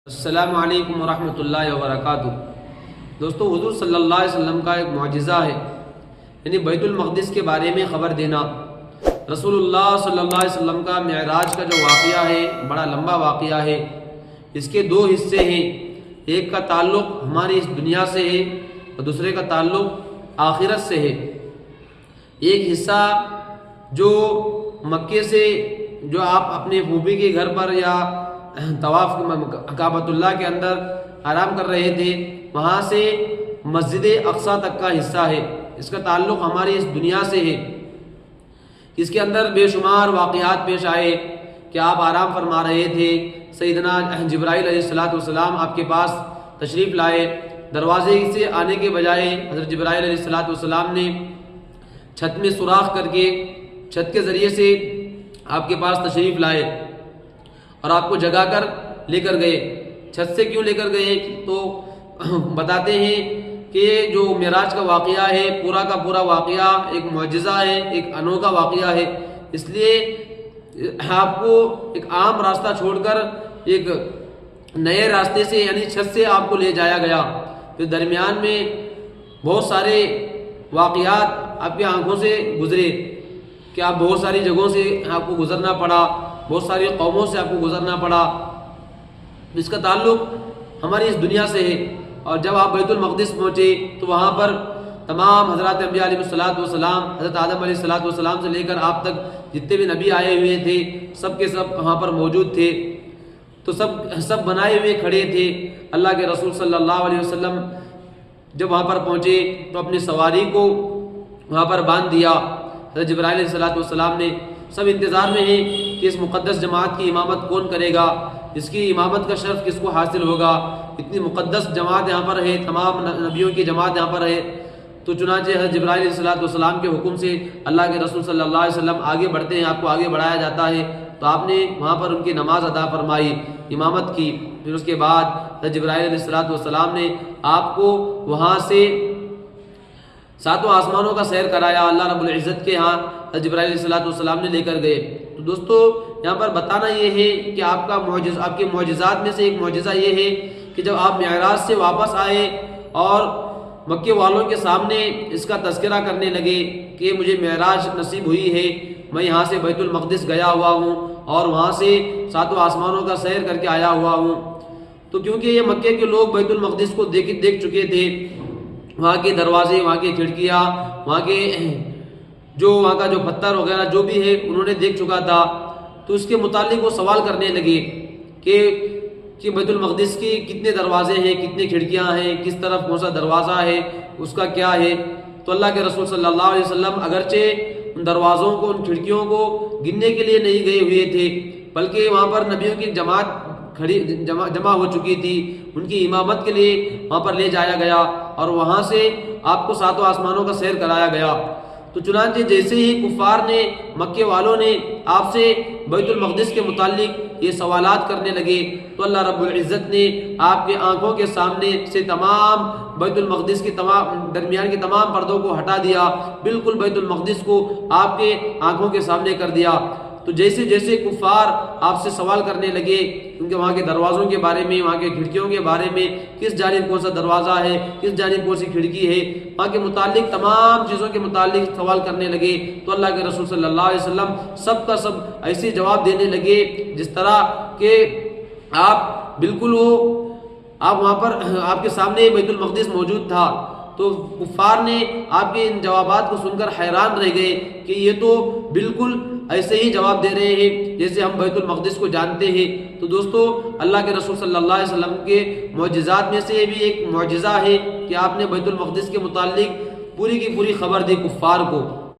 السلام علیکم ورحمۃ اللہ وبرکاتہ۔ دوستو، حضور صلی اللہ علیہ وسلم کا ایک معجزہ ہے، یعنی بیت المقدس کے بارے میں خبر دینا۔ رسول اللہ صلی اللہ علیہ وسلم کا معراج کا جو واقعہ ہے بڑا لمبا واقعہ ہے۔ اس کے دو حصے ہیں، ایک کا تعلق ہماری اس دنیا سے ہے اور دوسرے کا تعلق آخرت سے ہے۔ ایک حصہ جو مکے سے جو آپ اپنے پھوپھی کے گھر پر یا طواف کعبۃ اللہ کے اندر آرام کر رہے تھے، وہاں سے مسجد اقصیٰ تک کا حصہ ہے۔ اس کا تعلق ہماری اس دنیا سے ہے۔ اس کے اندر بے شمار واقعات پیش آئے کہ آپ آرام فرما رہے تھے، سیدنا جبرائیل علیہ السلام آپ کے پاس تشریف لائے۔ دروازے سے آنے کے بجائے حضرت جبرائیل علیہ السلام نے چھت میں سوراخ کر کے چھت کے ذریعے سے آپ کے پاس تشریف لائے اور آپ کو جگا کر لے کر گئے۔ چھت سے کیوں لے کر گئے تو بتاتے ہیں کہ جو معراج کا واقعہ ہے پورا کا پورا واقعہ ایک معجزہ ہے، ایک انوکھا واقعہ ہے۔ اس لیے آپ کو ایک عام راستہ چھوڑ کر ایک نئے راستے سے یعنی چھت سے آپ کو لے جایا گیا۔ پھر درمیان میں بہت سارے واقعات آپ کی آنکھوں سے گزرے کہ آپ بہت ساری جگہوں سے آپ کو گزرنا پڑا، بہت ساری قوموں سے آپ کو گزرنا پڑا۔ اس کا تعلق ہماری اس دنیا سے ہے۔ اور جب آپ بیت المقدس پہنچے تو وہاں پر تمام حضرات انبیاء علیہ السلام، حضرت آدم علیہ السلام سے لے کر آپ تک جتنے بھی نبی آئے ہوئے تھے سب کے سب وہاں پر موجود تھے۔ تو سب بنائے ہوئے کھڑے تھے۔ اللہ کے رسول صلی اللہ علیہ وسلم جب وہاں پر پہنچے تو اپنی سواری کو وہاں پر باندھ دیا۔ حضرت جبرائیل علیہ السلام نے سب انتظار میں ہیں کہ اس مقدس جماعت کی امامت کون کرے گا، اس کی امامت کا شرف کس کو حاصل ہوگا۔ اتنی مقدس جماعت یہاں پر ہے، تمام نبیوں کی جماعت یہاں پر ہے۔ تو چنانچہ حضرت جبرائیل علیہ السلام کے حکم سے اللہ کے رسول صلی اللہ علیہ وسلم آگے بڑھتے ہیں، آپ کو آگے بڑھایا جاتا ہے۔ تو آپ نے وہاں پر ان کی نماز ادا فرمائی، امامت کی۔ پھر اس کے بعد حضرت جبرائیل علیہ السلام نے آپ کو وہاں سے ساتوں آسمانوں کا سیر کرایا۔ اللہ رب العزت کے ہاں حضرت جبرائیل علیہ السلام نے لے کر گئے۔ تو دوستو، یہاں پر بتانا یہ ہے کہ آپ کے معجزات میں سے ایک معجزہ یہ ہے کہ جب آپ معراج سے واپس آئے اور مکے والوں کے سامنے اس کا تذکرہ کرنے لگے کہ مجھے معراج نصیب ہوئی ہے، میں یہاں سے بیت المقدس گیا ہوا ہوں اور وہاں سے ساتوں آسمانوں کا سیر کر کے آیا ہوا ہوں۔ تو کیونکہ یہ مکے کے لوگ بیت المقدس کو دیکھ چکے تھے، وہاں کے دروازے، وہاں کی کھڑکیاں، وہاں کا جو پتھر وغیرہ جو بھی ہے انہوں نے دیکھ چکا تھا۔ تو اس کے متعلق وہ سوال کرنے لگے کہ بیت المقدس کی کتنے دروازے ہیں، کتنے کھڑکیاں ہیں، کس طرف کون سا دروازہ ہے، اس کا کیا ہے۔ تو اللہ کے رسول صلی اللہ علیہ وسلم اگرچہ ان دروازوں کو، ان کھڑکیوں کو گننے کے لیے نہیں گئے ہوئے تھے، بلکہ وہاں پر نبیوں کی جماعت جمع ہو چکی تھی، ان کی امامت کے لیے وہاں پر لے جایا گیا اور وہاں سے آپ کو ساتوں آسمانوں کا سیر کرایا گیا۔ تو چنانچہ جیسے ہی کفار نے، مکے والوں نے آپ سے بیت المقدس کے متعلق یہ سوالات کرنے لگے تو اللہ رب العزت نے آپ کے آنکھوں کے سامنے سے تمام بیت المقدس کے درمیان کے تمام پردوں کو ہٹا دیا، بالکل بیت المقدس کو آپ کے آنکھوں کے سامنے کر دیا۔ تو جیسے جیسے کفار آپ سے سوال کرنے لگے کیونکہ وہاں کے دروازوں کے بارے میں، وہاں کے کھڑکیوں کے بارے میں، کس جانب کون سا دروازہ ہے، کس جانب کون سی کھڑکی ہے، وہاں کے متعلق تمام چیزوں کے متعلق سوال کرنے لگے تو اللہ کے رسول صلی اللہ علیہ وسلم سب کا سب ایسے جواب دینے لگے جس طرح کہ آپ بالکل آپ وہاں پر آپ کے سامنے بیت المقدس موجود تھا۔ تو کفار نے آپ کے ان جوابات کو سن کر حیران رہ گئے کہ یہ تو بالکل ایسے ہی جواب دے رہے ہیں جیسے ہم بیت المقدس کو جانتے ہیں۔ تو دوستو، اللہ کے رسول صلی اللہ علیہ وسلم کے معجزات میں سے بھی ایک معجزہ ہے کہ آپ نے بیت المقدس کے متعلق پوری کی پوری خبر دی کفار کو۔